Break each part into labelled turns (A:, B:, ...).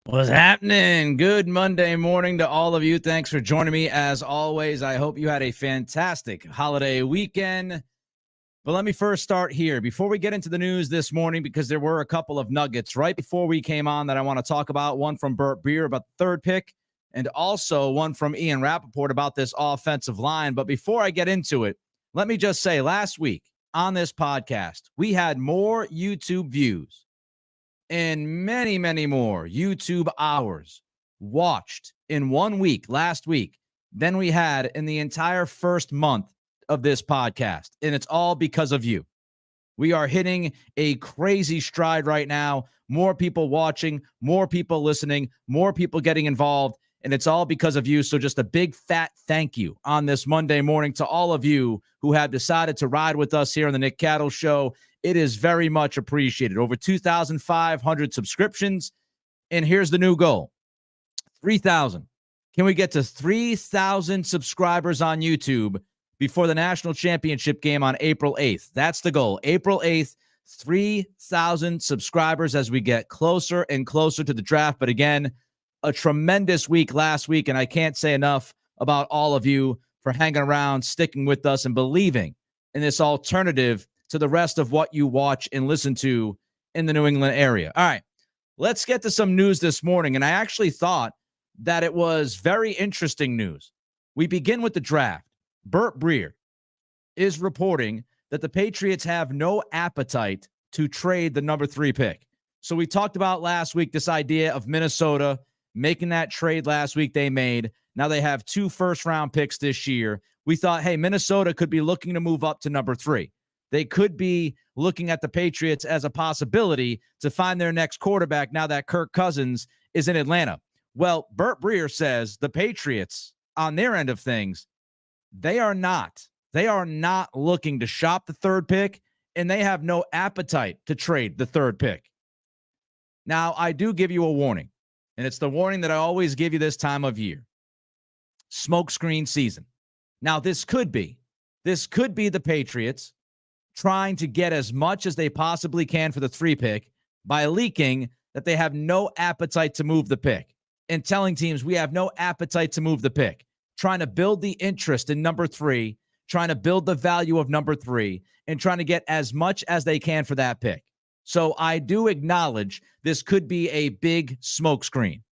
A: What's happening? Good Monday morning to all of you. Thanks for joining me as always. I hope you had a fantastic holiday weekend. But let me first start here before we get into the news this morning, because there were a couple of nuggets right before we came on that I want to talk about. One from Burt Beer about the third pick, and also one from Ian Rappaport about this offensive line. But before I get into it, let me just say last week on this podcast, we had more YouTube views and many, many more YouTube hours watched in 1 week last week than we had in the entire first month of this podcast. And it's all because of you. We are hitting a crazy stride right now. More people watching, more people listening, more people getting involved. And it's all because of you. So just a big fat thank you on this Monday morning to all of you who have decided to ride with us here on the Nick Cattle Show. It is very much appreciated. Over 2,500 subscriptions. And here's the new goal. 3,000. Can we get to 3,000 subscribers on YouTube before the national championship game on April 8th? That's the goal. April 8th, 3,000 subscribers as we get closer and closer to the draft. But again, a tremendous week last week, and I can't say enough about all of you for hanging around, sticking with us, and believing in this alternative to the rest of what you watch and listen to in the New England area. All right, let's get to some news this morning, and I actually thought that it was very interesting news. We begin with the draft. Burt Beer is reporting that the Patriots have no appetite to trade the number 3 pick. So we talked about last week this idea of Minnesota making that trade last week they made. Now they have 2 first-round picks this year. We thought, hey, Minnesota could be looking to move up to number 3. They could be looking at the Patriots as a possibility to find their next quarterback now that Kirk Cousins is in Atlanta. Well, Burt Beer says the Patriots, on their end of things, they are not looking to shop the 3rd pick, and they have no appetite to trade the 3rd pick. Now, I do give you a warning, and it's the warning that I always give you this time of year. Smokescreen season. Now, this could be the Patriots trying to get as much as they possibly can for the 3 pick by leaking that they have no appetite to move the pick and telling teams we have no appetite to move the pick, trying to build the interest in number 3, trying to build the value of number 3, and trying to get as much as they can for that pick. So I do acknowledge this could be a big smokescreen.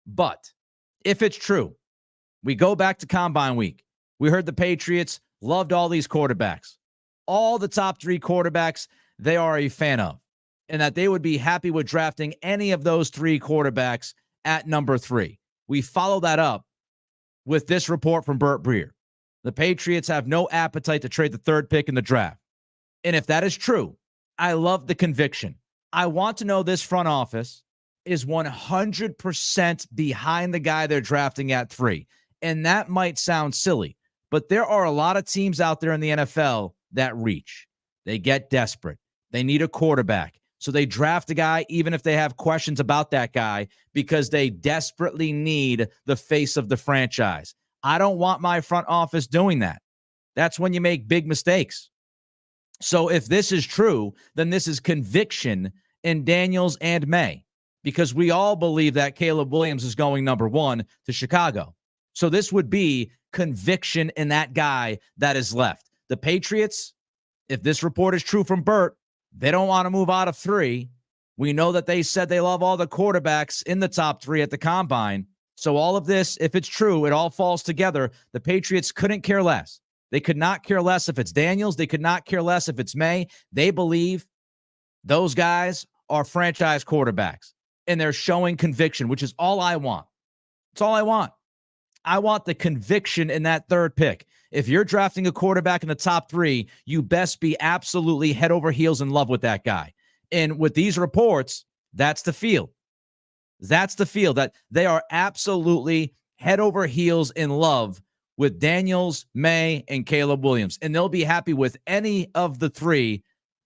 A: But if it's true, we go back to Combine Week. We heard the Patriots loved all these quarterbacks. All the top 3 quarterbacks they are a fan of, and that they would be happy with drafting any of those 3 quarterbacks at number 3. We follow that up with this report from Burt Beer. The Patriots have no appetite to trade the 3rd pick in the draft. And if that is true, I love the conviction. I want to know this front office is 100% behind the guy they're drafting at 3. And that might sound silly, but there are a lot of teams out there in the NFL that reach. They get desperate. They need a quarterback. So they draft a guy even if they have questions about that guy because they desperately need the face of the franchise. I don't want my front office doing that. That's when you make big mistakes. So if this is true, then this is conviction in Daniels and May, because we all believe that Caleb Williams is going number 1 to Chicago. So this would be conviction in that guy that is left. The Patriots, if this report is true from Burt, they don't want to move out of 3. We know that they said they love all the quarterbacks in the top 3 at the Combine. So all of this, if it's true, it all falls together. The Patriots couldn't care less. They could not care less if it's Daniels. They could not care less if it's May. They believe those guys are franchise quarterbacks, and they're showing conviction, which is all I want. It's all I want. I want the conviction in that 3rd pick. If you're drafting a quarterback in the top 3, you best be absolutely head over heels in love with that guy. And with these reports, that's the feel. That's the feel that they are absolutely head over heels in love with Daniels, May, and Caleb Williams. And they'll be happy with any of the 3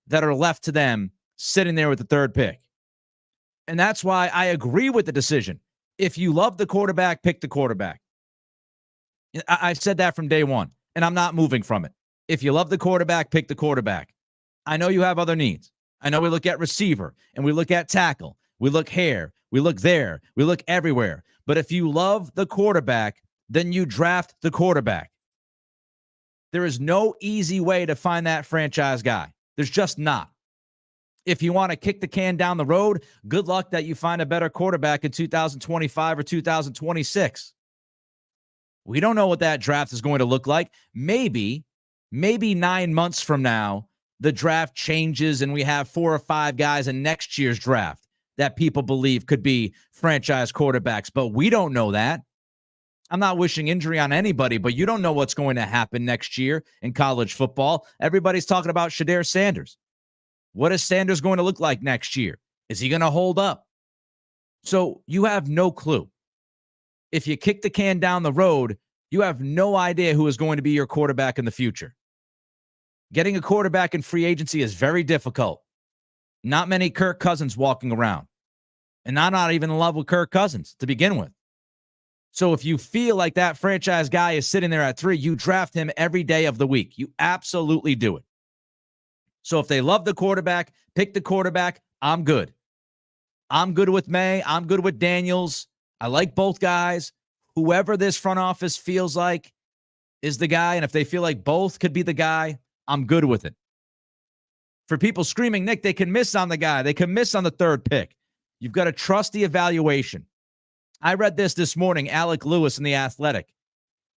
A: that are left to them sitting there with the 3rd pick. And that's why I agree with the decision. If you love the quarterback, pick the quarterback. I said that from day one, and I'm not moving from it. If you love the quarterback, pick the quarterback. I know you have other needs. I know we look at receiver, and we look at tackle. We look hair. We look there. We look everywhere. But if you love the quarterback, then you draft the quarterback. There is no easy way to find that franchise guy. There's just not. If you want to kick the can down the road, good luck that you find a better quarterback in 2025 or 2026. We don't know what that draft is going to look like. Maybe 9 months from now, the draft changes and we have 4 or 5 guys in next year's draft that people believe could be franchise quarterbacks. But we don't know that. I'm not wishing injury on anybody, but you don't know what's going to happen next year in college football. Everybody's talking about Shedeur Sanders. What is Sanders going to look like next year? Is he going to hold up? So you have no clue. If you kick the can down the road, you have no idea who is going to be your quarterback in the future. Getting a quarterback in free agency is very difficult. Not many Kirk Cousins walking around. And I'm not even in love with Kirk Cousins to begin with. So if you feel like that franchise guy is sitting there at 3, you draft him every day of the week. You absolutely do it. So if they love the quarterback, pick the quarterback, I'm good. I'm good with May. I'm good with Daniels. I like both guys. Whoever this front office feels like is the guy, and if they feel like both could be the guy, I'm good with it. For people screaming, Nick, they can miss on the guy. They can miss on the 3rd pick. You've got to trust the evaluation. I read this morning, Alec Lewis in The Athletic.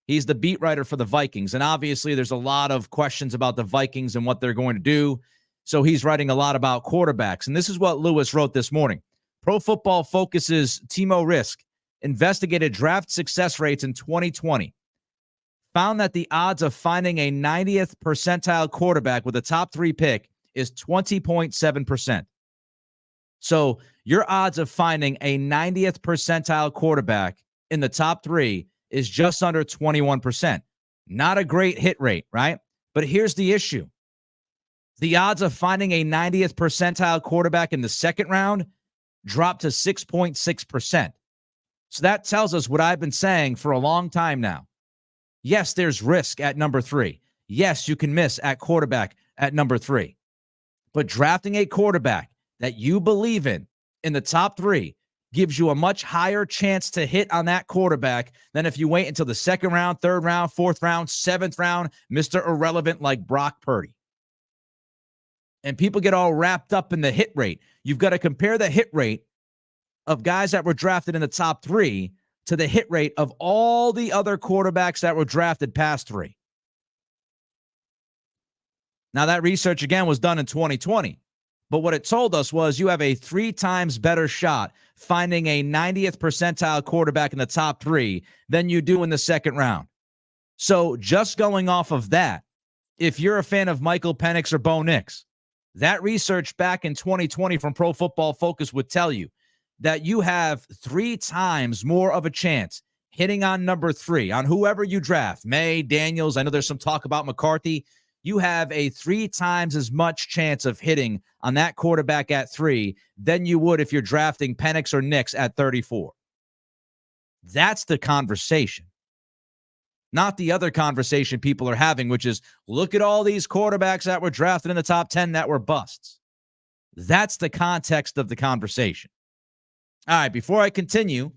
A: He's the beat writer for the Vikings, and obviously there's a lot of questions about the Vikings and what they're going to do, so he's writing a lot about quarterbacks, and this is what Lewis wrote this morning. Pro Football Focus's Timo Risk investigated draft success rates in 2020, found that the odds of finding a 90th percentile quarterback with a top 3 pick is 20.7%. So your odds of finding a 90th percentile quarterback in the top 3 is just under 21%. Not a great hit rate, right? But here's the issue. The odds of finding a 90th percentile quarterback in the 2nd round dropped to 6.6%. So that tells us what I've been saying for a long time now. Yes, there's risk at number 3. Yes, you can miss at quarterback at number 3. But drafting a quarterback that you believe in the top 3 gives you a much higher chance to hit on that quarterback than if you wait until the 2nd round, 3rd round, 4th round, 7th round, Mr. Irrelevant like Brock Purdy. And people get all wrapped up in the hit rate. You've got to compare the hit rate of guys that were drafted in the top 3 to the hit rate of all the other quarterbacks that were drafted past 3. Now, that research, again, was done in 2020. But what it told us was you have a 3 times better shot finding a 90th percentile quarterback in the top 3 than you do in the 2nd round. So just going off of that, if you're a fan of Michael Penix or Bo Nix, that research back in 2020 from Pro Football Focus would tell you that you have 3 times more of a chance hitting on number 3, on whoever you draft, May, Daniels. I know there's some talk about McCarthy. You have a 3 times as much chance of hitting on that quarterback at 3 than you would if you're drafting Penix or Nix at 34. That's the conversation. Not the other conversation people are having, which is, look at all these quarterbacks that were drafted in the top 10 that were busts. That's the context of the conversation. All right, before I continue,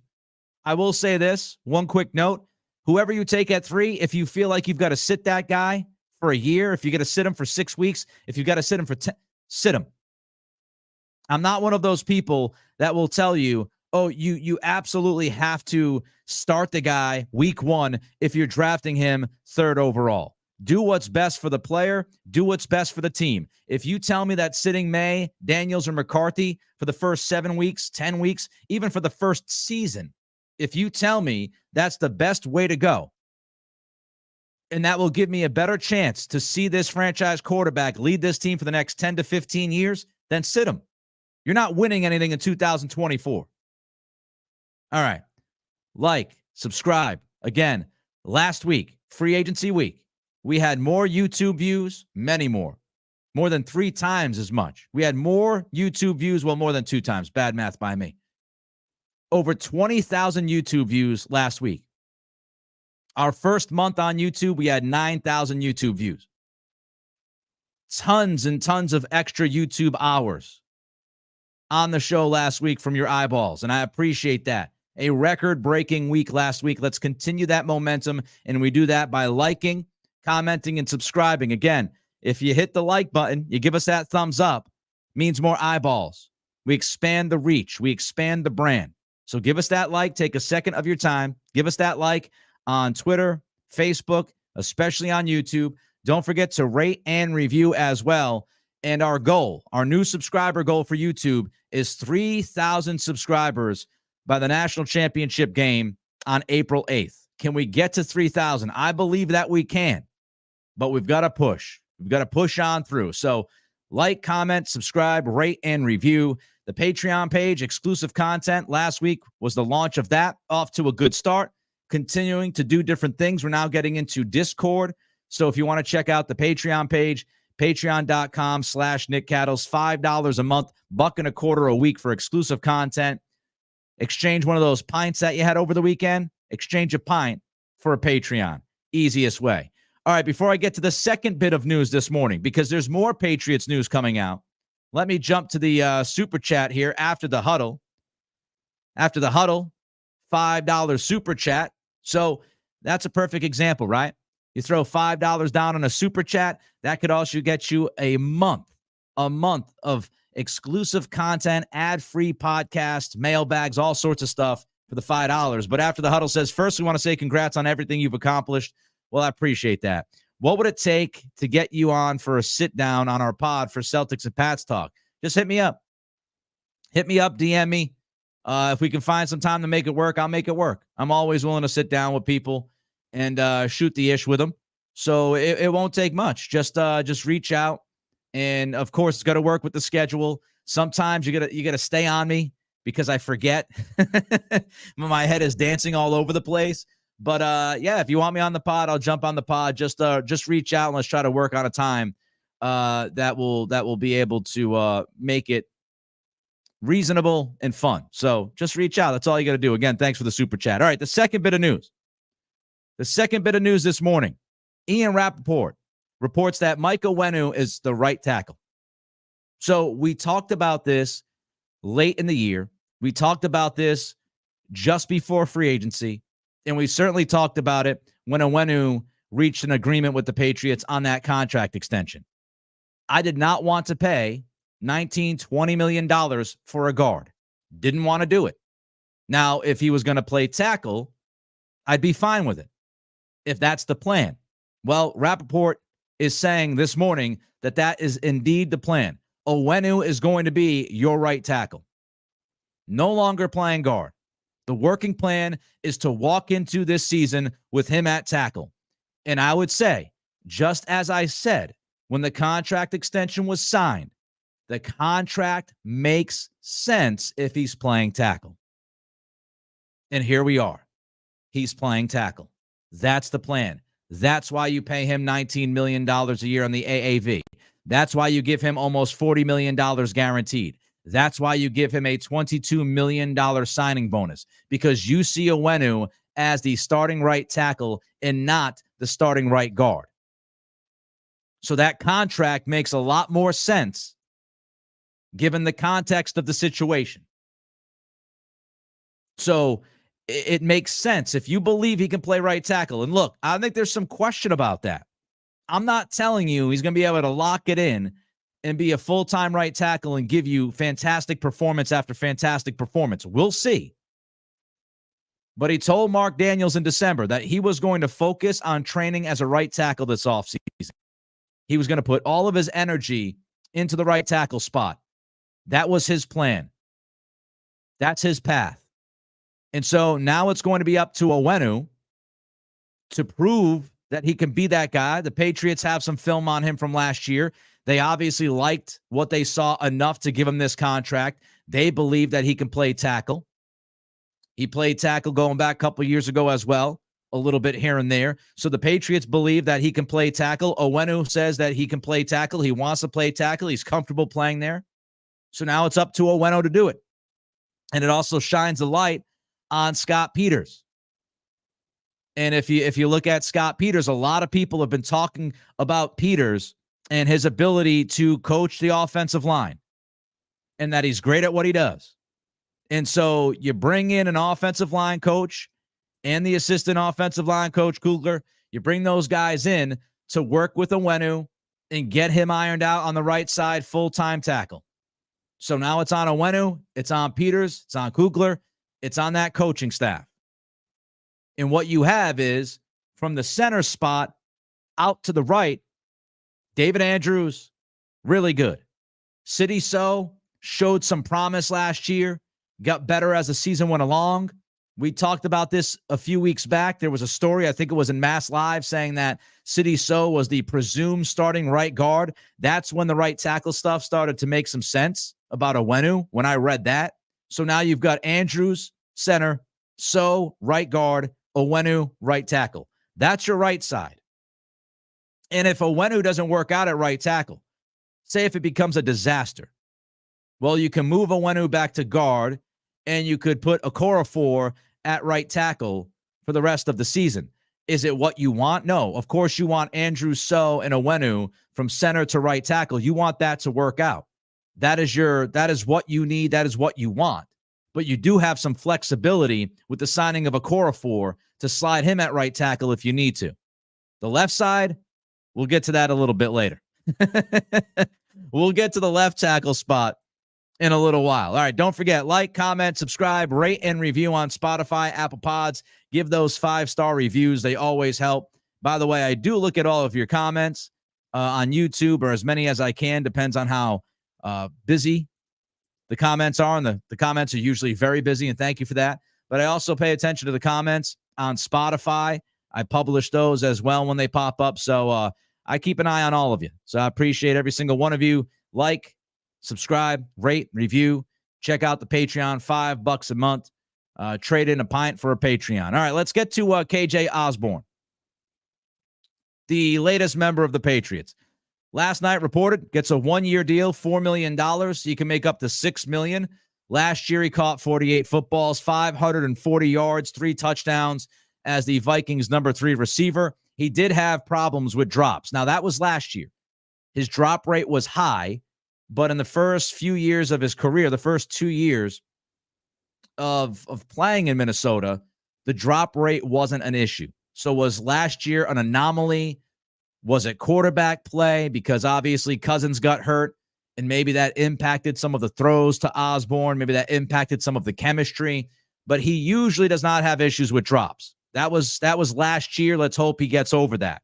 A: I will say this, one quick note. Whoever you take at 3, if you feel like you've got to sit that guy for a year, if you got to sit him for 6 weeks, if you got to sit him for 10, sit him. I'm not one of those people that will tell you, oh, you absolutely have to start the guy week 1 if you're drafting him 3rd overall. Do what's best for the player. Do what's best for the team. If you tell me that sitting May, Daniels, or McCarthy for the first 7 weeks, 10 weeks, even for the first season, if you tell me that's the best way to go, and that will give me a better chance to see this franchise quarterback lead this team for the next 10 to 15 years, then sit him. You're not winning anything in 2024. All right. Like, subscribe. Again, last week, free agency week, we had more YouTube views, many more than 3 times as much. We had more YouTube views, well, more than 2 times. Bad math by me. Over 20,000 YouTube views last week. Our first month on YouTube, we had 9,000 YouTube views. Tons and tons of extra YouTube hours. on the show last week from your eyeballs, and I appreciate that. A record-breaking week last week. Let's continue that momentum, and we do that by liking, commenting, and subscribing. Again, if you hit the like button, you give us that thumbs up, means more eyeballs. We expand the reach. We expand the brand. So give us that like. Take a second of your time. Give us that like on Twitter, Facebook, especially on YouTube. Don't forget to rate and review as well. And our goal, our new subscriber goal for YouTube is 3,000 subscribers by the national championship game on April 8th. Can we get to 3,000? I believe that we can, but we've got to push. We've got to push on through. So like, comment, subscribe, rate, and review. The Patreon page, exclusive content. Last week was the launch of that. Off to a good start. Continuing to do different things. We're now getting into Discord. So if you want to check out the Patreon page, patreon.com/Nick Cattles, $5 a month, $1.25 a week for exclusive content. Exchange one of those pints that you had over the weekend. Exchange a pint for a Patreon. Easiest way. All right, before I get to the second bit of news this morning, because there's more Patriots news coming out, let me jump to the super chat here after the huddle. After the huddle, $5 super chat. So that's a perfect example, right? You throw $5 down on a super chat, that could also get you a month of exclusive content, ad-free podcasts, mailbags, all sorts of stuff for the $5. But after the huddle says, first, we want to say congrats on everything you've accomplished. Well, I appreciate that. What would it take to get you on for a sit down on our pod for Celtics and Pats talk? Just hit me up. Hit me up, DM me. If we can find some time to make it work, I'll make it work. I'm always willing to sit down with people and shoot the ish with them. So it won't take much. Just reach out. And of course, it's got to work with the schedule. Sometimes you gotta stay on me because I forget. My head is dancing all over the place. But yeah, if you want me on the pod, I'll jump on the pod. Just reach out and let's try to work on a time that will be able to make it reasonable and fun. So just reach out. That's all you got to do. Again, thanks for the super chat. All right, the second bit of news. The second bit of news this morning, Ian Rappaport reports that Mike Onwenu is the right tackle. So we talked about this late in the year. We talked about this just before free agency. And we certainly talked about it when Onwenu reached an agreement with the Patriots on that contract extension. I did not want to pay $19, $20 million for a guard. Didn't want to do it. Now, if he was going to play tackle, I'd be fine with it, if that's the plan. Well, Rappaport is saying this morning that that is indeed the plan. Onwenu is going to be your right tackle. No longer playing guard. The working plan is to walk into this season with him at tackle. And I would say, just as I said, when the contract extension was signed, the contract makes sense if he's playing tackle. And here we are. He's playing tackle. That's the plan. That's why you pay him $19 million a year on the AAV. That's why you give him almost $40 million guaranteed. That's why you give him a $22 million signing bonus, because you see Onwenu as the starting right tackle and not the starting right guard. So that contract makes a lot more sense given the context of the situation. So it makes sense if you believe he can play right tackle. And look, I think there's some question about that. I'm not telling you he's going to be able to lock it in and be a full-time right tackle and give you fantastic performance after fantastic performance. We'll see. But he told Mark Daniels in December that he was going to focus on training as a right tackle this offseason. He was going to put all of his energy into the right tackle spot. That was his plan. That's his path. And so now it's going to be up to Onwenu to prove that he can be that guy. The Patriots have some film on him from last year. They obviously liked what they saw enough to give him this contract. They believe that he can play tackle. He played tackle going back a couple years ago as well, a little bit here and there. So the Patriots believe that he can play tackle. Onwenu says that he can play tackle. He wants to play tackle. He's comfortable playing there. So now it's up to Onwenu to do it. And it also shines a light on Scott Peters. And if you look at Scott Peters, a lot of people have been talking about Peters and his ability to coach the offensive line. and that he's great at what he does. And so you bring in an offensive line coach and the assistant offensive line coach, Kugler. You bring those guys in to work with Onwenu and get him ironed out on the right side, full-time tackle. So now it's on Onwenu, it's on Peters, it's on Kugler, it's on that coaching staff. And what you have is, from the center spot out to the right, David Andrews, really good. City So showed some promise last year, got better as the season went along. We talked about this a few weeks back. There was a story, I think it was in Mass Live, saying that City So was the presumed starting right guard. That's when the right tackle stuff started to make some sense about Onwenu when I read that. So now you've got Andrews, center, So, right guard, Onwenu, right tackle. That's your right side. And if Onwenu doesn't work out at right tackle, say if it becomes a disaster, well, you can move Onwenu back to guard, and you could put Okorafor at right tackle for the rest of the season. Is it what you want? No. Of course, you want Andrew So and Onwenu from center to right tackle. You want that to work out. That is what you need. That is what you want. But you do have some flexibility with the signing of Okorafor to slide him at right tackle if you need to. The left side, we'll get to that a little bit later. We'll get to the left tackle spot in a little while. All right, don't forget, like, comment, subscribe, rate, and review on Spotify, Apple Pods. Give those 5-star reviews. They always help. By the way, I do look at all of your comments on YouTube, or as many as I can. Depends on how busy the comments are, and the comments are usually very busy, and thank you for that. But I also pay attention to the comments on Spotify. I publish those as well when they pop up, so I keep an eye on all of you. So I appreciate every single one of you. Like, subscribe, rate, review. Check out the Patreon, $5 a month. Trade in a pint for a Patreon. All right, let's get to KJ Osborne, the latest member of the Patriots. Last night reported gets a 1-year deal, $4 million. So you can make up to $6 million. Last year he caught 48 footballs, 540 yards, 3 touchdowns as the Vikings' number 3 receiver. He did have problems with drops. Now, that was last year. His drop rate was high, but in the first few years of his career, the first 2 years of playing in Minnesota, the drop rate wasn't an issue. So was last year an anomaly? Was it quarterback play? Because obviously Cousins got hurt, and maybe that impacted some of the throws to Osborne. Maybe that impacted some of the chemistry. But he usually does not have issues with drops. That was last year. Let's hope he gets over that.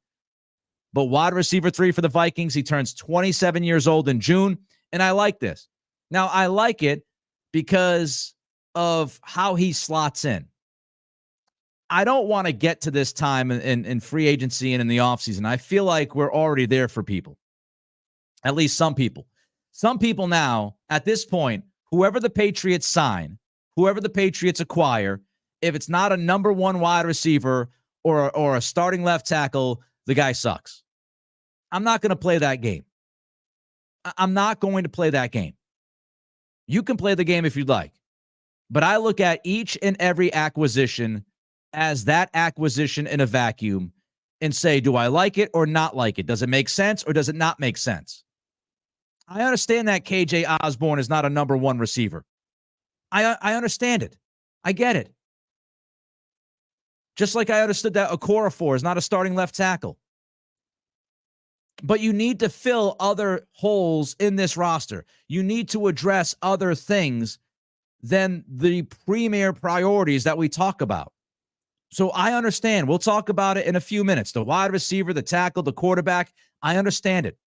A: But wide receiver 3 for the Vikings. He turns 27 years old in June, and I like this. Now, I like it because of how he slots in. I don't want to get to this time in free agency and in the offseason. I feel like we're already there for people, at least some people. Some people now, at this point, whoever the Patriots sign, whoever the Patriots acquire, if it's not a number 1 wide receiver or a starting left tackle, the guy sucks. I'm not going to play that game. I'm not going to play that game. You can play the game if you'd like. But I look at each and every acquisition as that acquisition in a vacuum and say, do I like it or not like it? Does it make sense or does it not make sense? I understand that KJ Osborne is not a number 1 receiver. I understand it. I get it. Just like I understood that Okorafor is not a starting left tackle. But you need to fill other holes in this roster. You need to address other things than the premier priorities that we talk about. So I understand. We'll talk about it in a few minutes. The wide receiver, the tackle, the quarterback, I understand it.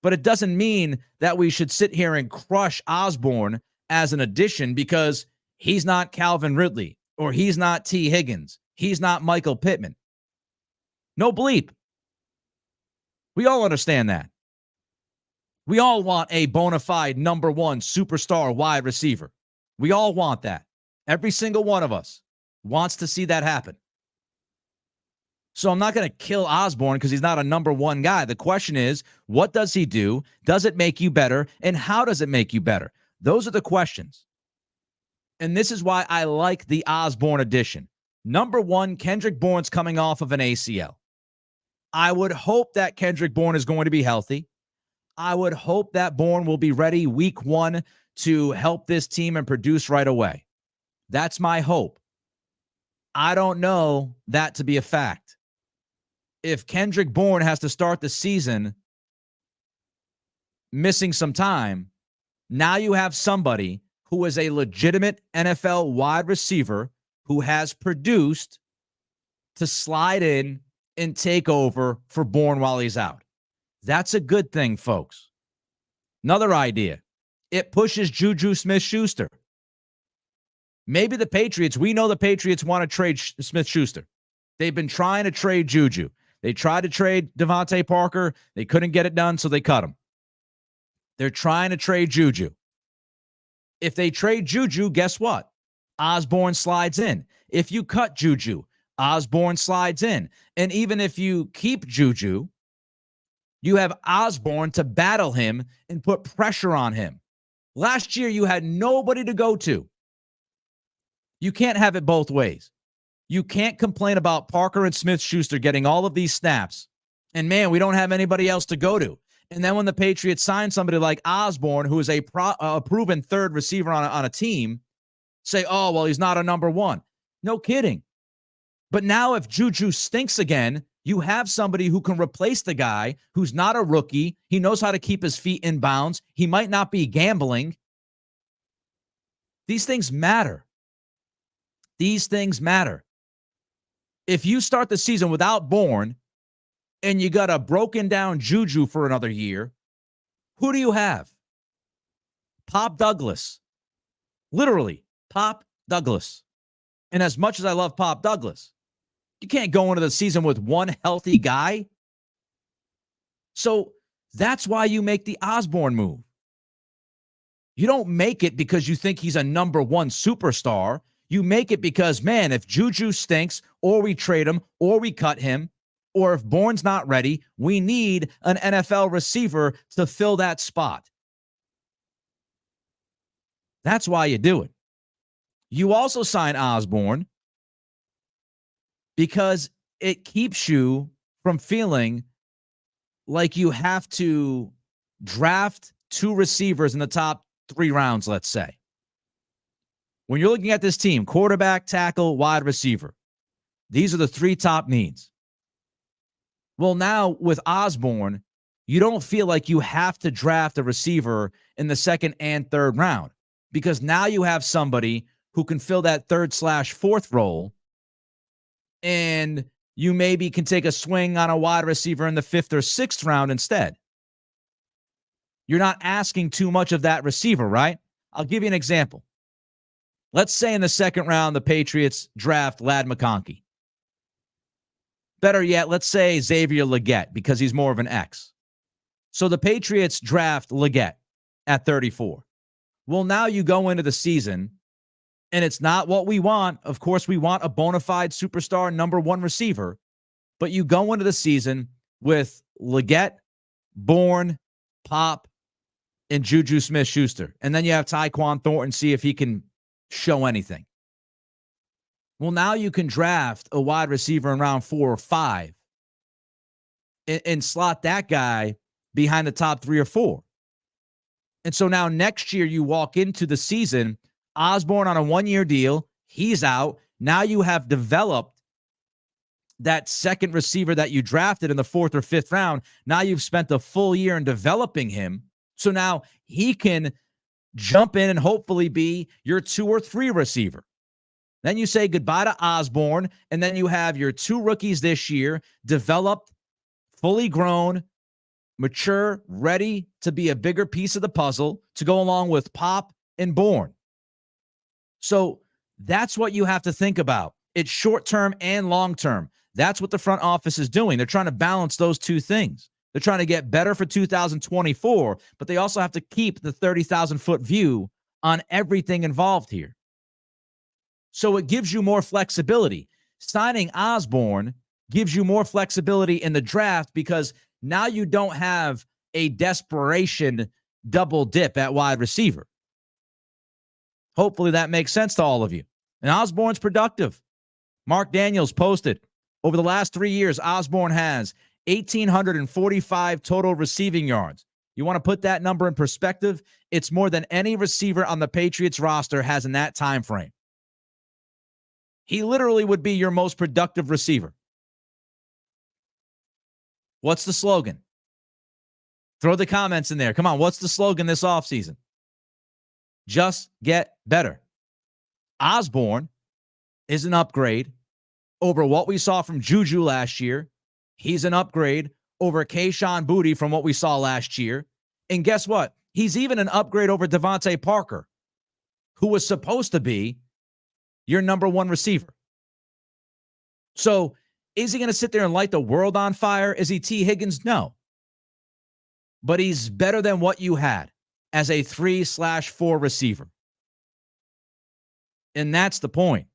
A: But it doesn't mean that we should sit here and crush Osborne as an addition because he's not Calvin Ridley or he's not T. Higgins. He's not Michael Pittman. No bleep. We all understand that. We all want a bona fide number 1 superstar wide receiver. We all want that. Every single one of us wants to see that happen. So I'm not going to kill Osborne because he's not a number 1 guy. The question is, what does he do? Does it make you better? And how does it make you better? Those are the questions. And this is why I like the Osborne addition. Number 1, Kendrick Bourne's coming off of an ACL. I would hope that Kendrick Bourne is going to be healthy. I would hope that Bourne will be ready week 1 to help this team and produce right away. That's my hope. I don't know that to be a fact. If Kendrick Bourne has to start the season missing some time, now you have somebody who is a legitimate NFL wide receiver who has produced to slide in and take over for Bourne while he's out. That's a good thing, folks. Another idea. It pushes Juju Smith-Schuster. Maybe the Patriots, we know the Patriots want to trade Smith-Schuster. They've been trying to trade Juju. They tried to trade Devontae Parker. They couldn't get it done, so they cut him. They're trying to trade Juju. If they trade Juju, guess what? Osborne slides in. If you cut Juju, Osborne slides in. And even if you keep Juju, you have Osborne to battle him and put pressure on him. Last year, you had nobody to go to. You can't have it both ways. You can't complain about Parker and Smith-Schuster getting all of these snaps. And man, we don't have anybody else to go to. And then when the Patriots sign somebody like Osborne, who is a proven third receiver on a team, say, oh, well, he's not a number one. No kidding. But now if Juju stinks again, you have somebody who can replace the guy who's not a rookie. He knows how to keep his feet in bounds. He might not be gambling. These things matter. These things matter. If you start the season without Bourne and you got a broken down Juju for another year, who do you have? Pop Douglas. Literally, Pop Douglas. And as much as I love Pop Douglas, you can't go into the season with one healthy guy. So that's why you make the Osborne move. You don't make it because you think he's a number one superstar. You make it because, man, if Juju stinks, or we trade him, or we cut him, or if Bourne's not ready, we need an NFL receiver to fill that spot. That's why you do it. You also sign Osborne because it keeps you from feeling like you have to draft 2 receivers in the top 3 rounds, let's say. When you're looking at this team, quarterback, tackle, wide receiver, these are the 3 top needs. Well, now with Osborne, you don't feel like you have to draft a receiver in the 2nd and 3rd round because now you have somebody who can fill that 3rd/4th role, and you maybe can take a swing on a wide receiver in the 5th or 6th round instead. You're not asking too much of that receiver, right? I'll give you an example. Let's say in the 2nd round, the Patriots draft Ladd McConkey. Better yet, let's say Xavier Legette because he's more of an X. So the Patriots draft Legette at 34. Well, now you go into the season, and it's not what we want. Of course, we want a bona fide superstar number 1 receiver, but you go into the season with Legette, Bourne, Pop, and Juju Smith-Schuster. And then you have Tyquan Thornton, see if he can show anything. Well, now you can draft a wide receiver in round 4 or 5 and slot that guy behind the top 3 or 4. And so now next year you walk into the season, Osborne on a 1-year deal, he's out. Now you have developed that 2nd receiver that you drafted in the 4th or 5th round. Now you've spent a full year in developing him. So now he can jump in and hopefully be your 2 or 3 receiver. Then you say goodbye to Osborne, and then you have your 2 rookies this year, developed, fully grown, mature, ready to be a bigger piece of the puzzle to go along with Pop and Bourne. So that's what you have to think about. It's short-term and long-term. That's what the front office is doing. They're trying to balance those 2 things. They're trying to get better for 2024, but they also have to keep the 30,000-foot view on everything involved here. So it gives you more flexibility. Signing Osborne gives you more flexibility in the draft because now you don't have a desperation double dip at wide receiver. Hopefully that makes sense to all of you. And Osborne's productive. Mark Daniels posted, over the last 3 years, Osborne has 1,845 total receiving yards, You want to put that number in perspective? It's more than any receiver on the Patriots roster has in that time frame. He literally would be your most productive receiver. What's the slogan? Throw the comments in there. Come on, what's the slogan this offseason? Just get better. Osborne is an upgrade over what we saw from Juju last year. He's an upgrade over Kayshon Boutte from what we saw last year. And guess what? He's even an upgrade over Devontae Parker, who was supposed to be your number one receiver. So is he going to sit there and light the world on fire? Is he T. Higgins? No. But he's better than what you had as a 3/4 receiver. And that's the point.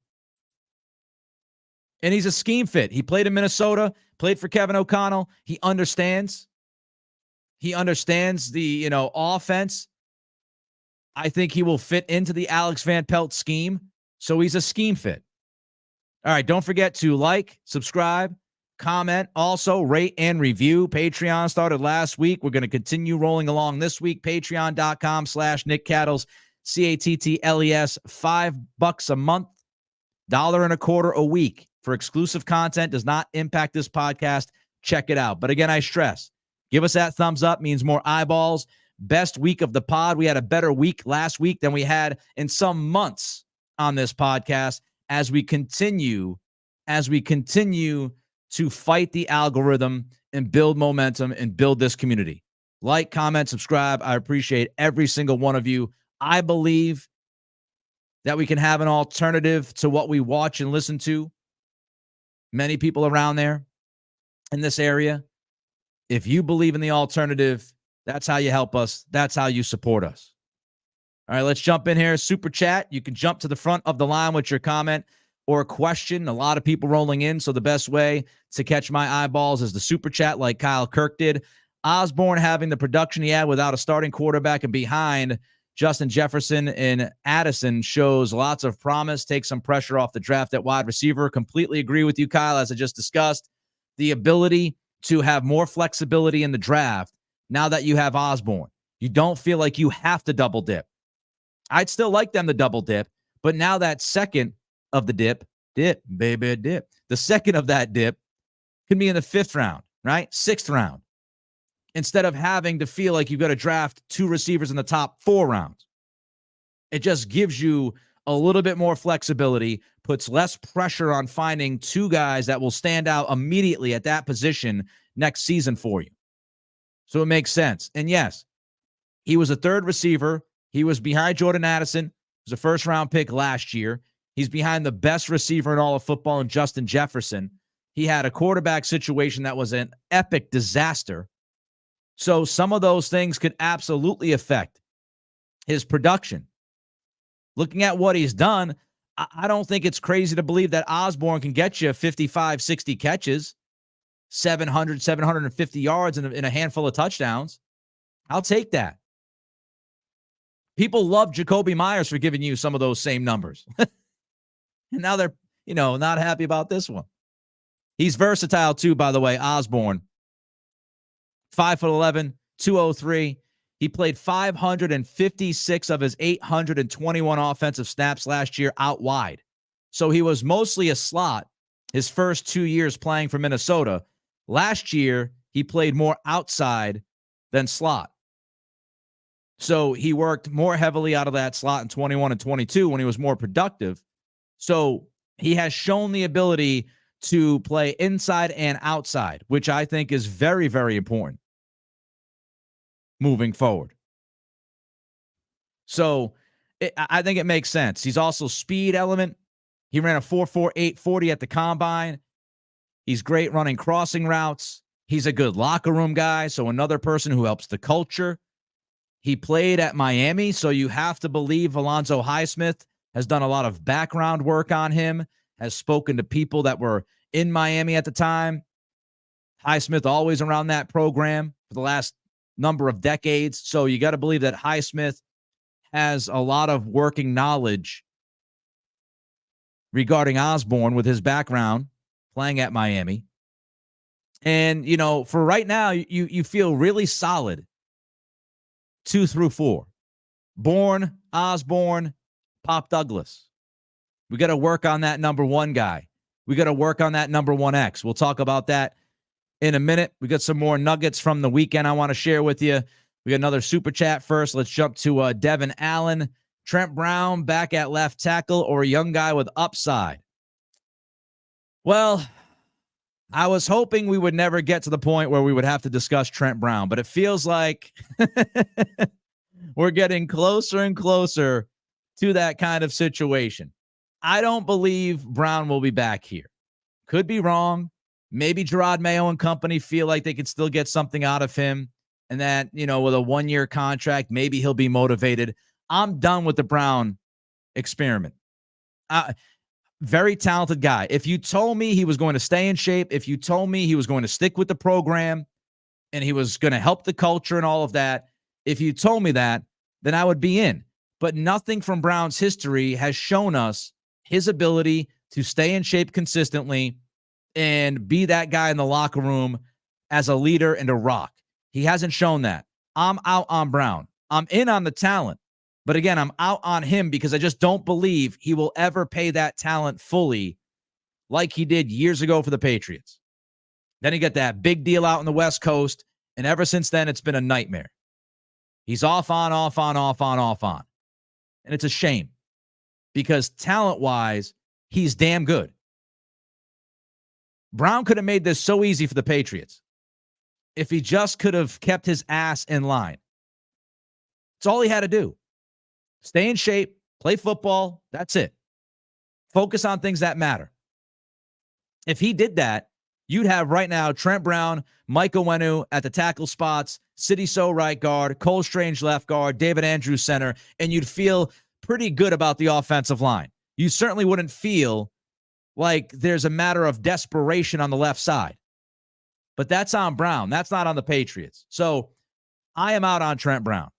A: And he's a scheme fit. He played in Minnesota, played for Kevin O'Connell. He understands. He understands the, offense. I think he will fit into the Alex Van Pelt scheme. So he's a scheme fit. All right, don't forget to like, subscribe, comment, also rate and review. Patreon started last week. We're going to continue rolling along this week. Patreon.com/Nick Cattles, CATTLES, $5 a month, $1.25 a week for exclusive content. Does not impact this podcast. Check it out. But again, I stress, give us that thumbs up, means more eyeballs. Best week of the pod. We had a better week last week than we had in some months on this podcast as we continue to fight the algorithm and build momentum and build this community. Like, comment, subscribe. I appreciate every single one of you. I believe that we can have an alternative to what we watch and listen to. Many people around there in this area. If you believe in the alternative, that's how you help us. That's how you support us. All right, let's jump in here. Super chat. You can jump to the front of the line with your comment or a question. A lot of people rolling in, so the best way to catch my eyeballs is the super chat like Kyle Kirk did. Osborne having the production he had without a starting quarterback and behind Justin Jefferson and Addison shows lots of promise. Take some pressure off the draft at wide receiver. Completely agree with you, Kyle, as I just discussed. The ability to have more flexibility in the draft now that you have Osborne. You don't feel like you have to double dip. I'd still like them to double dip, but now that second of the dip. The second of that dip could be in the 5th round, right? 6th round. Instead of having to feel like you've got to draft 2 receivers in the top 4 rounds. It just gives you a little bit more flexibility, puts less pressure on finding 2 guys that will stand out immediately at that position next season for you. So it makes sense. And yes, he was a 3rd receiver. He was behind Jordan Addison. He was a 1st-round pick last year. He's behind the best receiver in all of football in Justin Jefferson. He had a quarterback situation that was an epic disaster. So some of those things could absolutely affect his production. Looking at what he's done, I don't think it's crazy to believe that Osborne can get you 55, 60 catches, 700, 750 yards in a handful of touchdowns. I'll take that. People love Jacoby Myers for giving you some of those same numbers. And now they're, not happy about this one. He's versatile too, by the way, Osborne. 5'11", 203. He played 556 of his 821 offensive snaps last year out wide. So he was mostly a slot his first 2 years playing for Minnesota. Last year, he played more outside than slot. So he worked more heavily out of that slot in 21 and 22 when he was more productive. So he has shown the ability to play inside and outside, which I think is very, very important moving forward. So I think it makes sense. He's also speed element. He ran a 4.4 840 at the combine. He's great running crossing routes. He's a good locker room guy, so another person who helps the culture. He played at Miami, so you have to believe Alonzo Highsmith has done a lot of background work on him, has spoken to people that were in Miami at the time. Highsmith always around that program for the last number of decades, so you got to believe that Highsmith has a lot of working knowledge regarding Osborne with his background playing at Miami. And, for right now, you feel really solid 2 through 4. Bourne, Osborne, Pop Douglas. We got to work on that number 1 guy. We got to work on that number 1X. We'll talk about that in a minute. We got some more nuggets from the weekend I want to share with you. We got another super chat first. Let's jump to Devin Allen. Trent Brown back at left tackle or a young guy with upside? Well, I was hoping we would never get to the point where we would have to discuss Trent Brown, but it feels like we're getting closer and closer to that kind of situation. I don't believe Brown will be back here. Could be wrong. Maybe Gerard Mayo and company feel like they could still get something out of him, and that, with a 1-year contract, maybe he'll be motivated. I'm done with the Brown experiment. Very talented guy. If you told me he was going to stay in shape, if you told me he was going to stick with the program and he was going to help the culture and all of that, if you told me that, then I would be in. But nothing from Brown's history has shown us his ability to stay in shape consistently and be that guy in the locker room as a leader and a rock. He hasn't shown that. I'm out on Brown. I'm in on the talent. But again, I'm out on him because I just don't believe he will ever pay that talent fully like he did years ago for the Patriots. Then he got that big deal out on the West Coast, and ever since then, it's been a nightmare. He's off on. And it's a shame because talent-wise, he's damn good. Brown could have made this so easy for the Patriots if he just could have kept his ass in line. It's all he had to do. Stay in shape, play football, that's it. Focus on things that matter. If he did that, you'd have right now Trent Brown, Mike Onwenu at the tackle spots, Sidy Sow right guard, Cole Strange left guard, David Andrews center, and you'd feel pretty good about the offensive line. You certainly wouldn't feel like there's a matter of desperation on the left side. But that's on Brown. That's not on the Patriots. So I am out on Trent Brown.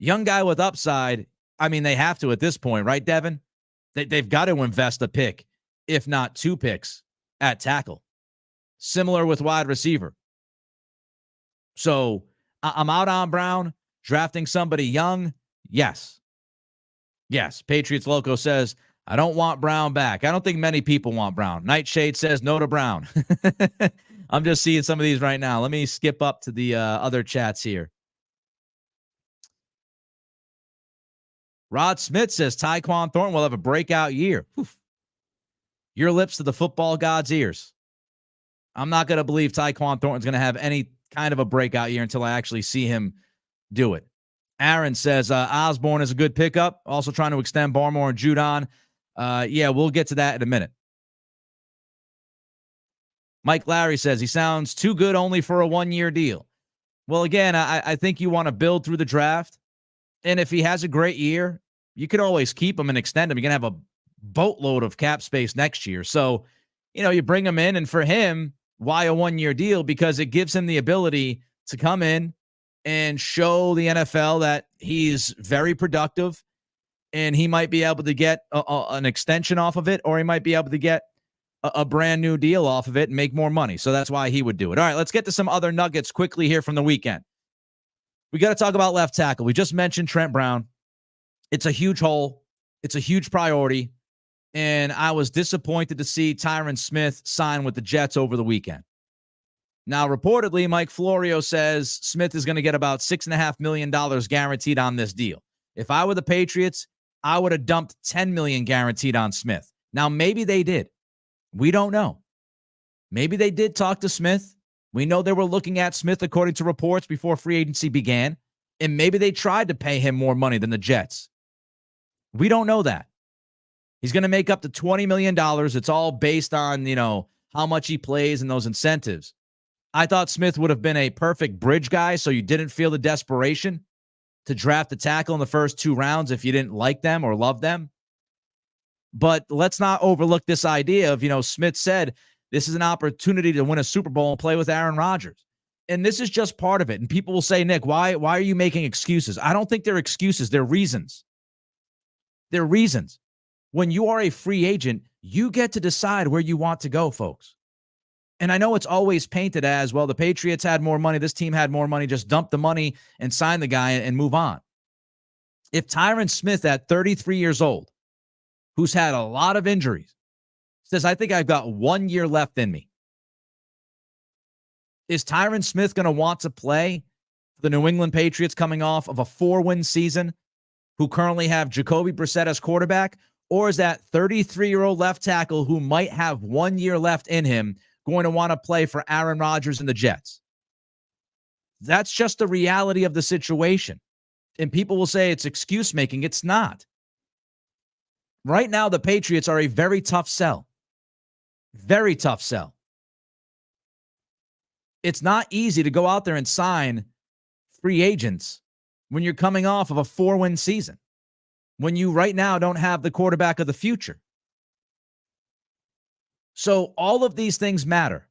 A: Young guy with upside. I mean, they have to at this point, right, Devin? They've got to invest a pick, if not 2 picks, at tackle. Similar with wide receiver. So I'm out on Brown. Drafting somebody young, yes. Yes, Patriots Loco says, I don't want Brown back. I don't think many people want Brown. Nightshade says no to Brown. I'm just seeing some of these right now. Let me skip up to the other chats here. Rod Smith says Tyquan Thornton will have a breakout year. Oof. Your lips to the football god's ears. I'm not going to believe Tyquan Thornton's going to have any kind of a breakout year until I actually see him do it. Aaron says Osborne is a good pickup. Also trying to extend Barmore and Judon. Yeah, we'll get to that in a minute. Mike Larry says he sounds too good only for a 1-year deal. Well, again, I think you want to build through the draft. And if he has a great year, you could always keep him and extend him. You're going to have a boatload of cap space next year. So, you bring him in, and for him, why a 1-year deal? Because it gives him the ability to come in and show the NFL that he's very productive, and he might be able to get an extension off of it, or he might be able to get a brand new deal off of it and make more money. So that's why he would do it. All right, let's get to some other nuggets quickly here from the weekend. We got to talk about left tackle. We just mentioned Trent Brown. It's a huge hole. It's a huge priority. And I was disappointed to see Tyron Smith sign with the Jets over the weekend. Now, reportedly, Mike Florio says Smith is going to get about $6.5 million guaranteed on this deal. If I were the Patriots, I would have dumped $10 million guaranteed on Smith. Now, maybe they did. We don't know. Maybe they did talk to Smith. We know they were looking at Smith, according to reports, before free agency began. And maybe they tried to pay him more money than the Jets. We don't know that. He's going to make up to $20 million. It's all based on, how much he plays and those incentives. I thought Smith would have been a perfect bridge guy, so you didn't feel the desperation to draft a tackle in the first 2 rounds if you didn't like them or love them. But let's not overlook this idea of, Smith said, this is an opportunity to win a Super Bowl and play with Aaron Rodgers. And this is just part of it. And people will say, Nick, why are you making excuses? I don't think they're excuses. They're reasons. They're reasons. When you are a free agent, you get to decide where you want to go, folks. And I know it's always painted as, well, the Patriots had more money, this team had more money, just dump the money and sign the guy and move on. If Tyron Smith at 33 years old, who's had a lot of injuries, says, I think I've got 1 year left in me, is Tyron Smith going to want to play for the New England Patriots coming off of a 4-win season, who currently have Jacoby Brissett as quarterback? Or is that 33-year-old left tackle who might have 1 year left in him going to want to play for Aaron Rodgers and the Jets? That's just the reality of the situation. And people will say it's excuse making. It's not. Right now, the Patriots are a very tough sell. Very tough sell. It's not easy to go out there and sign free agents when you're coming off of a 4-win season, when you right now don't have the quarterback of the future. So all of these things matter.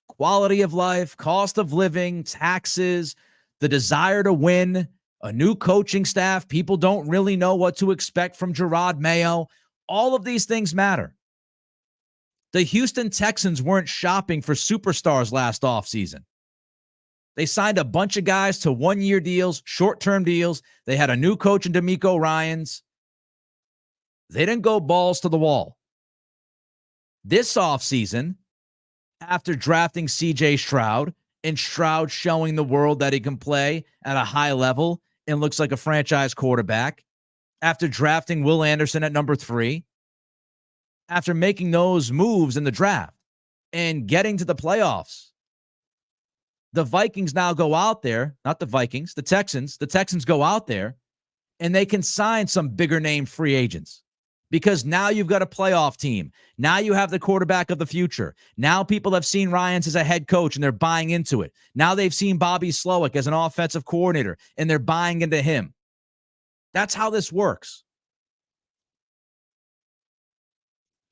A: Quality of life, cost of living, taxes, the desire to win, a new coaching staff. People don't really know what to expect from Gerard Mayo. All of these things matter. The Houston Texans weren't shopping for superstars last offseason. They signed a bunch of guys to 1-year deals, short-term deals. They had a new coach in DeMeco Ryans. They didn't go balls to the wall. This offseason, after drafting C.J. Stroud, and Stroud showing the world that he can play at a high level and looks like a franchise quarterback, after drafting Will Anderson at number 3, after making those moves in the draft and getting to the playoffs, the Vikings now go out there, not the Vikings, the Texans go out there and they can sign some bigger name free agents because now you've got a playoff team. Now you have the quarterback of the future. Now people have seen Ryans as a head coach and they're buying into it. Now they've seen Bobby Slowick as an offensive coordinator and they're buying into him. That's how this works.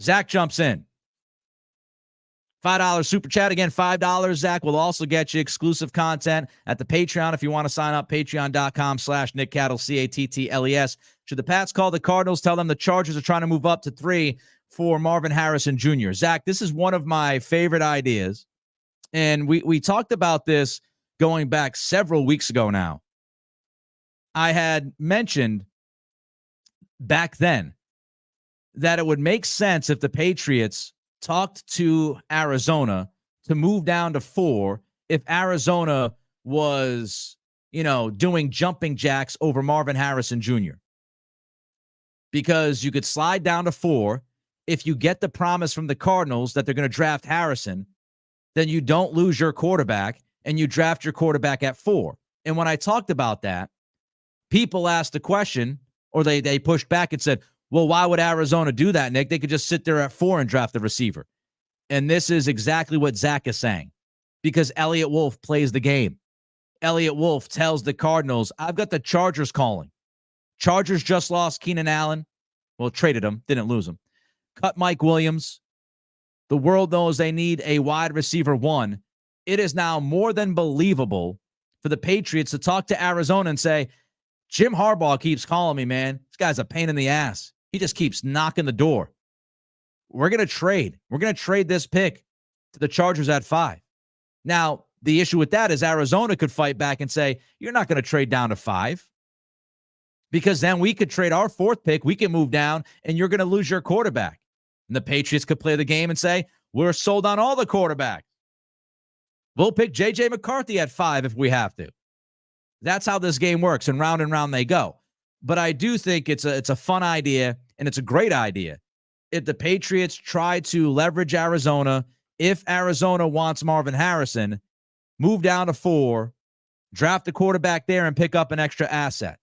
A: Zach jumps in. $5 super chat. Again, $5, Zach, will also get you exclusive content at the Patreon. If you want to sign up, patreon.com/Nick Cattles, Cattles. Should the Pats call the Cardinals, tell them the Chargers are trying to move up to 3 for Marvin Harrison Jr. Zach, this is one of my favorite ideas. And we talked about this going back several weeks ago now. I had mentioned back then that it would make sense if the Patriots talked to Arizona to move down to 4 if Arizona was, doing jumping jacks over Marvin Harrison Jr. Because you could slide down to 4. If you get the promise from the Cardinals that they're going to draft Harrison, then you don't lose your quarterback and you draft your quarterback at 4. And when I talked about that, people asked the question, or they pushed back and said, well, why would Arizona do that, Nick? They could just sit there at 4 and draft the receiver. And this is exactly what Zach is saying, because Elliott Wolf plays the game. Elliott Wolf tells the Cardinals, I've got the Chargers calling. Chargers just lost Keenan Allen. Well, traded him, didn't lose him. Cut Mike Williams. The world knows they need a wide receiver 1. It is now more than believable for the Patriots to talk to Arizona and say, Jim Harbaugh keeps calling me, man. This guy's a pain in the ass. He just keeps knocking the door. We're going to trade. We're going to trade this pick to the Chargers at 5. Now, the issue with that is Arizona could fight back and say, you're not going to trade down to 5. Because then we could trade our 4th pick. We can move down, and you're going to lose your quarterback. And the Patriots could play the game and say, we're sold on all the quarterbacks. We'll pick J.J. McCarthy at 5 if we have to. That's how this game works, and round they go. But I do think it's a fun idea, and it's a great idea. If the Patriots try to leverage Arizona, if Arizona wants Marvin Harrison, move down to 4, draft the quarterback there, and pick up an extra asset.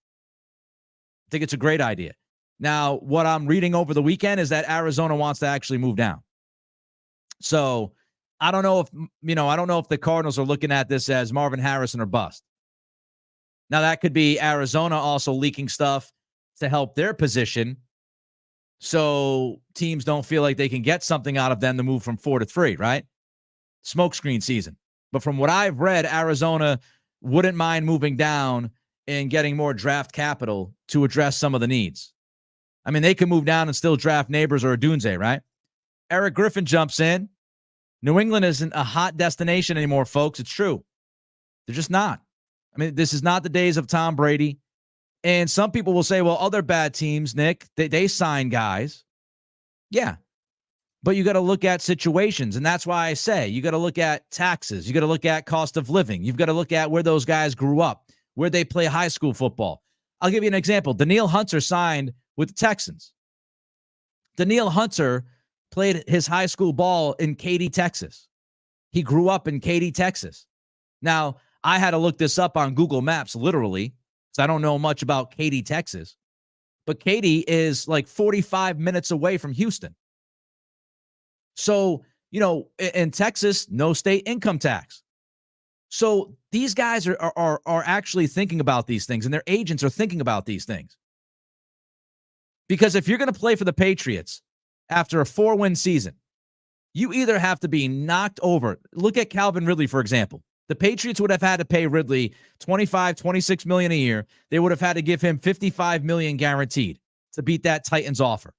A: I think it's a great idea. Now, what I'm reading over the weekend is that Arizona wants to actually move down. So I don't know if the Cardinals are looking at this as Marvin Harrison or bust. Now, that could be Arizona also leaking stuff to help their position so teams don't feel like they can get something out of them to move from 4 to 3, right? Smokescreen season. But from what I've read, Arizona wouldn't mind moving down and getting more draft capital to address some of the needs. I mean, they can move down and still draft Neighbors or Odunze, right? Eric Griffin jumps in. New England isn't a hot destination anymore, folks. It's true. They're just not. I mean, this is not the days of Tom Brady. And some people will say, well, other bad teams, Nick, they sign guys. Yeah. But you got to look at situations. And that's why I say you got to look at taxes. You got to look at cost of living. You've got to look at where those guys grew up, where they play high school football. I'll give you an example. Danielle Hunter signed with the Texans. Danielle Hunter played his high school ball in Katy, Texas. He grew up in Katy, Texas. Now, I had to look this up on Google Maps, literally, because I don't know much about Katy, Texas. But Katy is like 45 minutes away from Houston. So, in Texas, no state income tax. So these guys are actually thinking about these things, and their agents are thinking about these things. Because if you're going to play for the Patriots after a 4-win season, you either have to be knocked over. Look at Calvin Ridley, for example. The Patriots would have had to pay Ridley $26 million a year. They would have had to give him $55 million guaranteed to beat that Titans offer.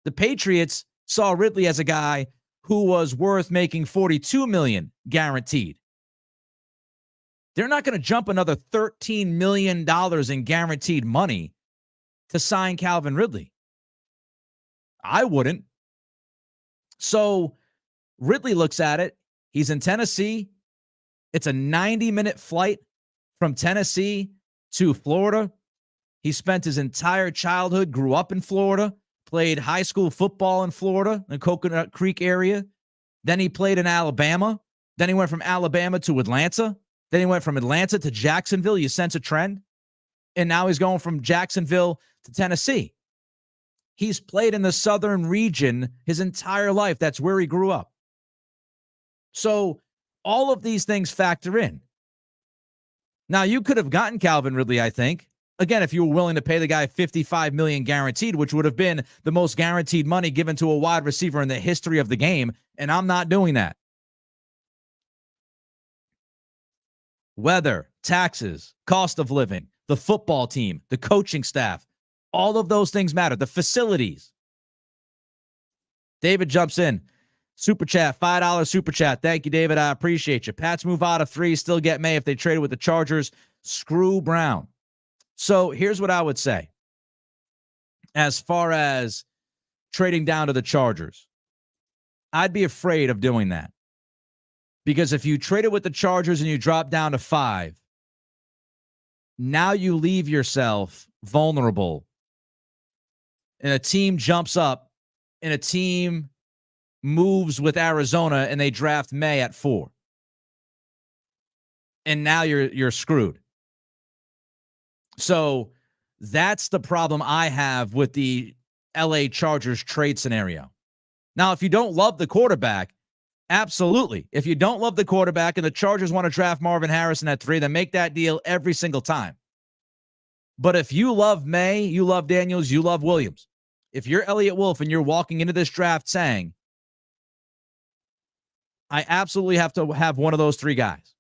A: The Patriots saw Ridley as a guy who was worth making $42 million guaranteed. They're not going to jump another $13 million in guaranteed money to sign Calvin Ridley. I wouldn't. So Ridley looks at it. He's in Tennessee. It's a 90-minute flight from Tennessee to Florida. He spent his entire childhood, grew up in Florida, played high school football in Florida, in the Coconut Creek area. Then he played in Alabama. Then he went from Alabama to Atlanta. Then he went from Atlanta to Jacksonville. You sense a trend? And now he's going from Jacksonville to Tennessee. He's played in the southern region his entire life. That's where he grew up. So all of these things factor in. Now, you could have gotten Calvin Ridley, I think. Again, if you were willing to pay the guy $55 million guaranteed, which would have been the most guaranteed money given to a wide receiver in the history of the game, and I'm not doing that. Weather, taxes, cost of living, the football team, the coaching staff, all of those things matter. The facilities. David jumps in. Super chat, $5 super chat. Thank you, David. I appreciate you. Pats move out of 3, still get May if they traded with the Chargers. Screw Brown. So here's what I would say. As far as trading down to the Chargers, I'd be afraid of doing that. Because if you traded with the Chargers and you drop down to 5, now you leave yourself vulnerable. And a team jumps up and a team moves with Arizona and they draft May at 4. And now you're screwed. So that's the problem I have with the LA Chargers trade scenario. Now, if you don't love the quarterback, absolutely. If you don't love the quarterback and the Chargers want to draft Marvin Harrison at 3, then make that deal every single time. But if you love May, you love Daniels, you love Williams. If you're Elliott Wolf and you're walking into this draft saying, I absolutely have to have one of those 3 guys,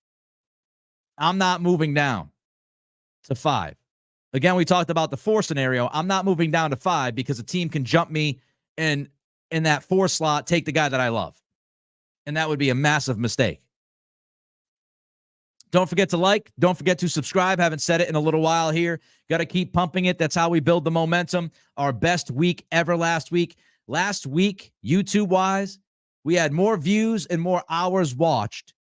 A: I'm not moving down to 5. Again, we talked about the 4 scenario. I'm not moving down to 5 because a team can jump me and in that 4 slot, take the guy that I love. And that would be a massive mistake. Don't forget to like. Don't forget to subscribe. Haven't said it in a little while here. Got to keep pumping it. That's how we build the momentum. Our best week ever last week. Last week, YouTube-wise, we had more views and more hours watched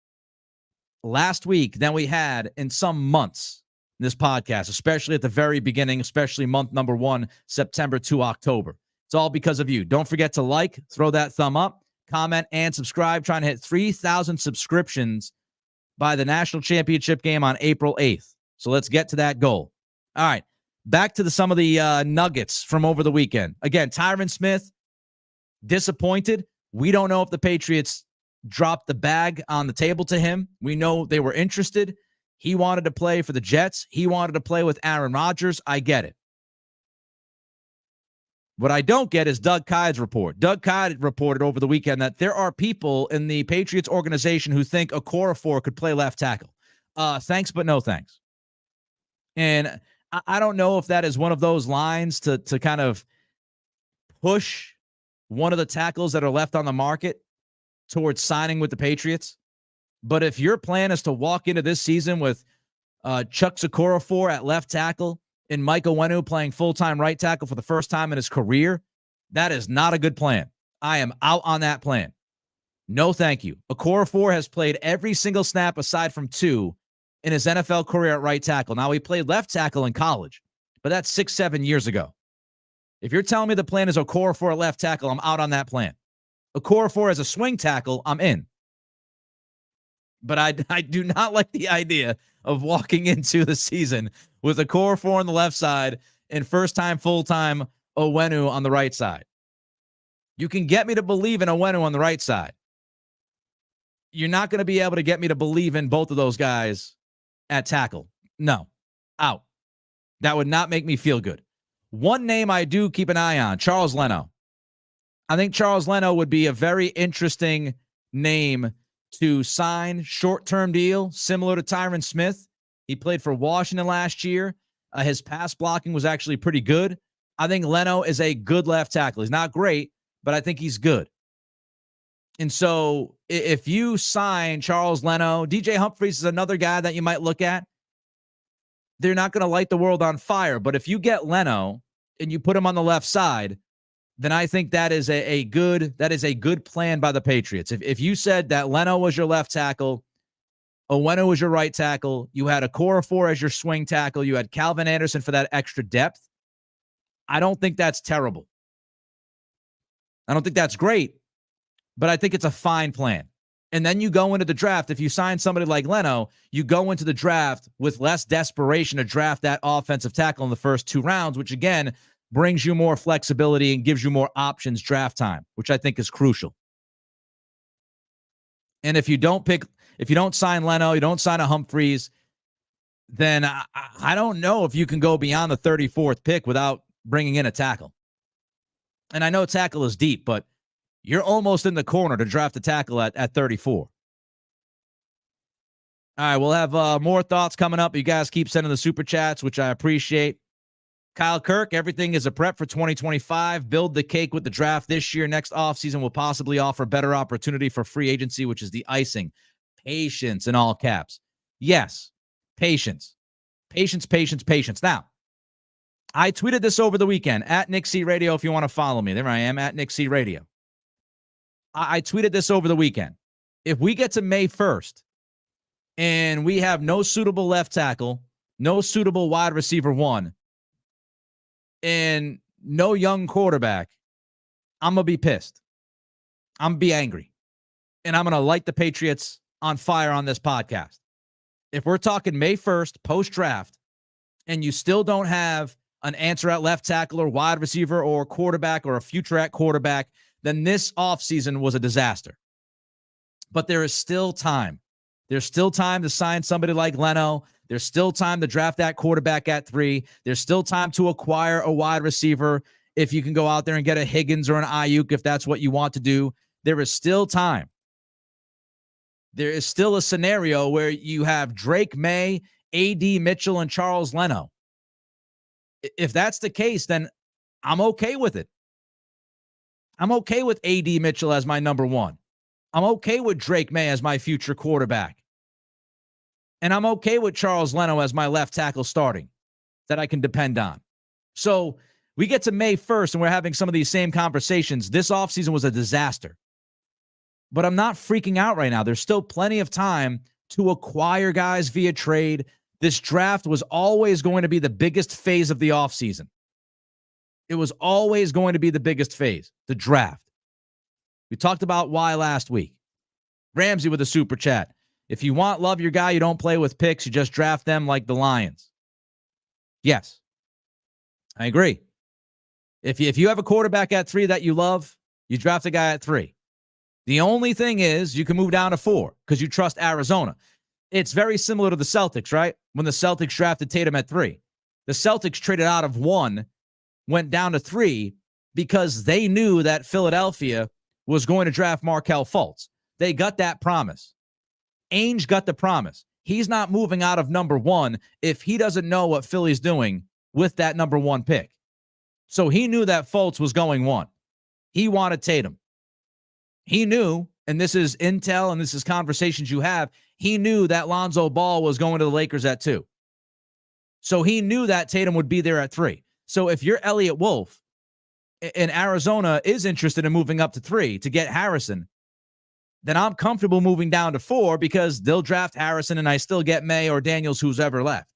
A: last week than we had in some months in this podcast, especially at the very beginning, especially month number 1, September to October. It's all because of you. Don't forget to like, throw that thumb up, comment, and subscribe. Trying to hit 3,000 subscriptions by the national championship game on April 8th. So let's get to that goal. All right, back to some of the nuggets from over the weekend. Again, Tyron Smith, disappointed. We don't know if the Patriots dropped the bag on the table to him. We know they were interested. He wanted to play for the Jets. He wanted to play with Aaron Rodgers. I get it. What I don't get is Doug Kyde's report. Doug Kyde reported over the weekend that there are people in the Patriots organization who think Okorafor could play left tackle. Thanks, but no thanks. And I don't know if that is one of those lines to kind of push one of the tackles that are left on the market towards signing with the Patriots. But if your plan is to walk into this season with Chuck Okorafor at left tackle and Mike Onwenu playing full-time right tackle for the first time in his career, that is not a good plan. I am out on that plan. No, thank you. Okorafor has played every single snap aside from 2 in his NFL career at right tackle. Now, he played left tackle in college, but that's 6-7 years ago. If you're telling me the plan is Okorafor at left tackle, I'm out on that plan. Okorafor as a swing tackle, I'm in. But I do not like the idea of walking into the season with Okorafor on the left side and first-time, full-time Onwenu on the right side. You can get me to believe in Onwenu on the right side. You're not going to be able to get me to believe in both of those guys at tackle. No. Out. That would not make me feel good. One name I do keep an eye on, Charles Leno. I think Charles Leno would be a very interesting name to sign, short-term deal, similar to Tyron Smith. He played for Washington last year. His pass blocking was actually pretty good. I think Leno is a good left tackle. He's not great, but I think he's good. And so if you sign Charles Leno, DJ Humphries is another guy that you might look at. They're not going to light the world on fire, but if you get Leno and you put him on the left side, then I think that is a good plan by the Patriots. If you said that Leno was your left tackle, Onwenu was your right tackle, you had Okorafor as your swing tackle, you had Calvin Anderson for that extra depth, I don't think that's terrible. I don't think that's great, but I think it's a fine plan. And then you go into the draft. If you sign somebody like Leno, you go into the draft with less desperation to draft that offensive tackle in the first 2 rounds, which again brings you more flexibility and gives you more options draft time, which I think is crucial. And if you don't sign Leno, you don't sign a Humphries, then I don't know if you can go beyond the 34th pick without bringing in a tackle. And I know tackle is deep, but you're almost in the corner to draft a tackle at 34. All right, we'll have more thoughts coming up. You guys keep sending the super chats, which I appreciate. Kyle Kirk, everything is a prep for 2025. Build the cake with the draft this year. Next offseason will possibly offer better opportunity for free agency, which is the icing. Patience in all caps. Yes, patience. Patience, patience, patience. Now, I tweeted this over the weekend at Nick C Radio if you want to follow me. There I am at Nick C Radio. I tweeted this over the weekend. If we get to May 1st and we have no suitable left tackle, no suitable wide receiver 1, and no young quarterback, I'm going to be pissed. I'm going to be angry. And I'm going to light the Patriots on fire on this podcast. If we're talking May 1st, post-draft, and you still don't have an answer at left tackle or wide receiver or quarterback or a future at quarterback, then this offseason was a disaster. But there is still time. There's still time to sign somebody like Leno. There's still time to draft that quarterback at 3. There's still time to acquire a wide receiver if you can go out there and get a Higgins or an Ayuk if that's what you want to do. There is still time. There is still a scenario where you have Drake May, A.D. Mitchell, and Charles Leno. If that's the case, then I'm okay with it. I'm okay with A.D. Mitchell as my number 1. I'm okay with Drake May as my future quarterback. And I'm okay with Charles Leno as my left tackle starting that I can depend on. So we get to May 1st and we're having some of these same conversations. This offseason was a disaster. But I'm not freaking out right now. There's still plenty of time to acquire guys via trade. This draft was always going to be the biggest phase of the offseason. It was always going to be the biggest phase, the draft. We talked about why last week. Ramsey with a super chat. If you love your guy, you don't play with picks. You just draft them like the Lions. Yes, I agree. If you have a quarterback at 3 that you love, you draft a guy at 3. The only thing is you can move down to 4 because you trust Arizona. It's very similar to the Celtics, right? When the Celtics drafted Tatum at 3. The Celtics traded out of 1, went down to 3 because they knew that Philadelphia was going to draft Markelle Fultz. They got that promise. Ainge got the promise. He's not moving out of number 1 if he doesn't know what Philly's doing with that number 1 pick. So he knew that Fultz was going 1. He wanted Tatum. He knew, and this is intel and this is conversations you have, he knew that Lonzo Ball was going to the Lakers at 2. So he knew that Tatum would be there at 3. So if you're Elliott Wolf and Arizona is interested in moving up to 3 to get Harrison, then I'm comfortable moving down to 4 because they'll draft Harrison and I still get May or Daniels, who's ever left.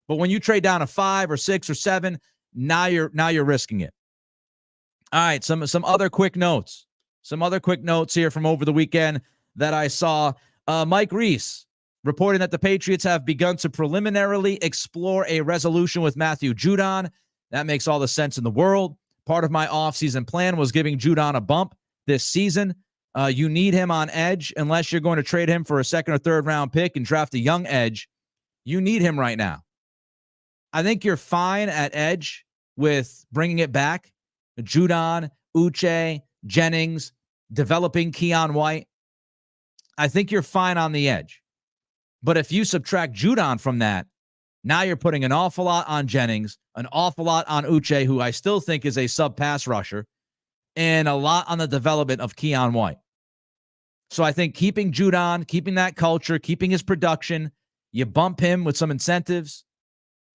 A: But when you trade down to 5 or 6 or 7, now you're risking it. All right, some other quick notes. Some other quick notes here from over the weekend that I saw. Mike Reese reporting that the Patriots have begun to preliminarily explore a resolution with Matthew Judon. That makes all the sense in the world. Part of my offseason plan was giving Judon a bump this season. You need him on edge unless you're going to trade him for a second or third round pick and draft a young edge. You need him right now. I think you're fine at edge with bringing it back. Judon, Uche, Jennings, developing Keon White. I think you're fine on the edge. But if you subtract Judon from that, now you're putting an awful lot on Jennings, an awful lot on Uche, who I still think is a sub-pass rusher, and a lot on the development of Keon White. So I think keeping Judon, keeping that culture, keeping his production, you bump him with some incentives,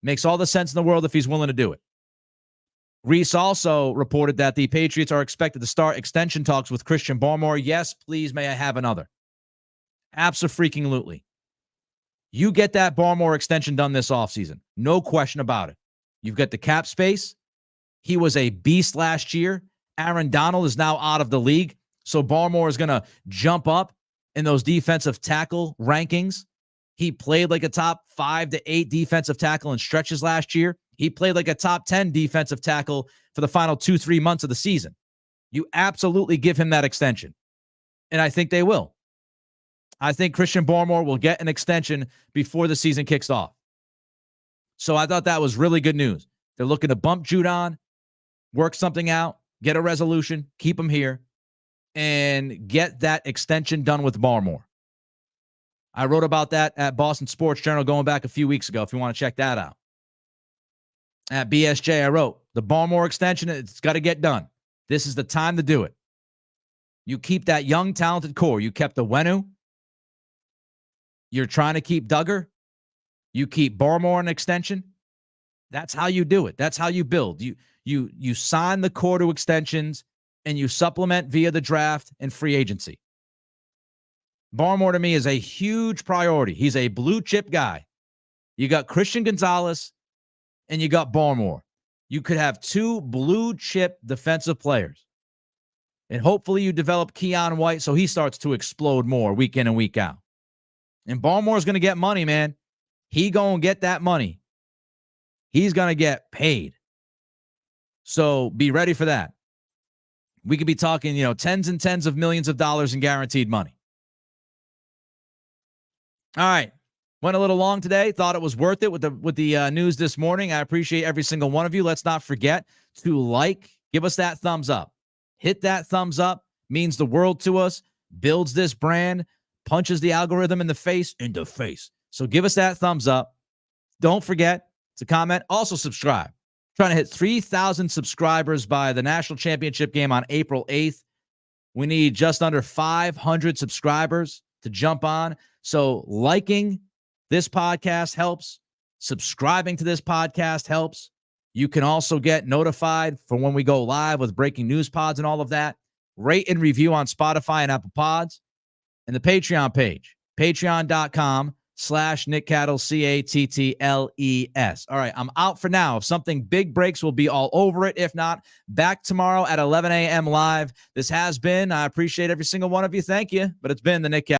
A: makes all the sense in the world if he's willing to do it. Reese also reported that the Patriots are expected to start extension talks with Christian Barmore. Yes, please, may I have another? Abso-freaking-lutely. You get that Barmore extension done this offseason. No question about it. You've got the cap space. He was a beast last year. Aaron Donald is now out of the league. So Barmore is going to jump up in those defensive tackle rankings. He played like a top 5 to 8 defensive tackle in stretches last year. He played like a top 10 defensive tackle for the final 2-3 months of the season. You absolutely give him that extension. And I think they will. I think Christian Barmore will get an extension before the season kicks off. So I thought that was really good news. They're looking to bump Judon, work something out, get a resolution, keep him here, and get that extension done with Barmore. I wrote about that at Boston Sports Journal going back a few weeks ago if you want to check that out. At BSJ, I wrote, the Barmore extension, it's got to get done. This is the time to do it. You keep that young, talented core. You kept Onwenu. You're trying to keep Duggar. You keep Barmore an extension. That's how you do it. That's how you build. You sign the core to extensions, and you supplement via the draft and free agency. Barmore, to me, is a huge priority. He's a blue-chip guy. You got Christian Gonzalez, and you got Barmore. You could have 2 blue-chip defensive players. And hopefully you develop Keon White so he starts to explode more week in and week out. And Barmore's going to get money, man. He going to get that money. He's going to get paid. So be ready for that. We could be talking, tens and tens of millions of dollars in guaranteed money. All right. Went a little long today. Thought it was worth it with the news this morning. I appreciate every single one of you. Let's not forget to give us that thumbs up. Hit that thumbs up. Means the world to us. Builds this brand. Punches the algorithm in the face. So give us that thumbs up. Don't forget to comment. Also subscribe. Trying to hit 3,000 subscribers by the national championship game on April 8th. We need just under 500 subscribers to jump on. So liking this podcast helps. Subscribing to this podcast helps. You can also get notified for when we go live with breaking news pods and all of that. Rate and review on Spotify and Apple Pods. And the Patreon page, patreon.com/Nick Cattles, Cattles. All right, I'm out for now. If something big breaks, we'll be all over it. If not, back tomorrow at 11 a.m. live. This has been, I appreciate every single one of you. Thank you. But it's been the Nick Cattles.